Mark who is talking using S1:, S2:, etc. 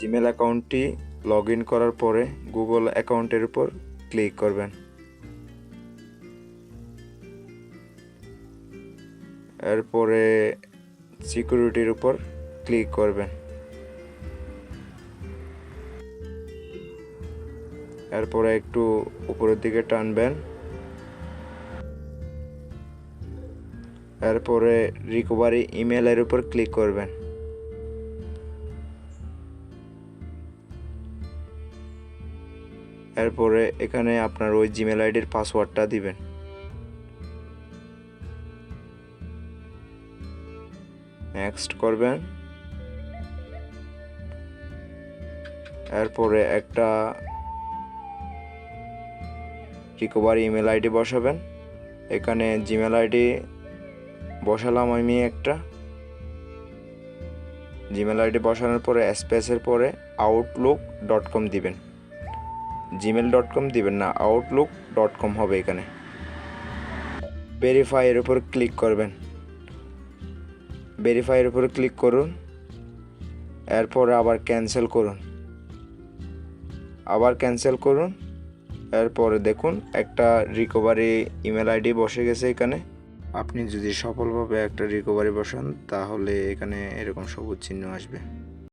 S1: Gmail অ্যাকাউন্টটি log in করার পরে গুগল অ্যাকাউন্টের উপর ক্লিক করবেন। এরপরে সিকিউরিটির উপর ক্লিক করবেন। এরপরে একটু উপরের দিকে টানবেন। এরপরে রিকভারি ইমেলের উপর ক্লিক করবেন। এরপরে এখানে আপনার ওই জিমেল আইডির পাসওয়ার্ডটা দিবেন। নেক্সট করবেন। এরপরে একটা রিকভারি ইমেল আইডি বসাবেন। এখানে জিমেল আইডি বসালাম আমি একটা। জিমেল আইডি বসানোর পরে স্পেসের পরে outlook.com দিবেন। gmail.com দিবেন না, outlook.com হবে এখানে। ভেরিফাই এর উপর ক্লিক করবেন। ভেরিফাই এর উপর ক্লিক করুন। এরপরে আবার ক্যান্সেল করুন। আবার ক্যান্সেল করুন। এরপরে দেখুন একটা রিকভারি ইমেল আইডি বসে গেছে এখানে। আপনি যদি সফলভাবে একটা রিকভারি বসান তাহলে এখানে এরকম সবুজ চিহ্ন আসবে।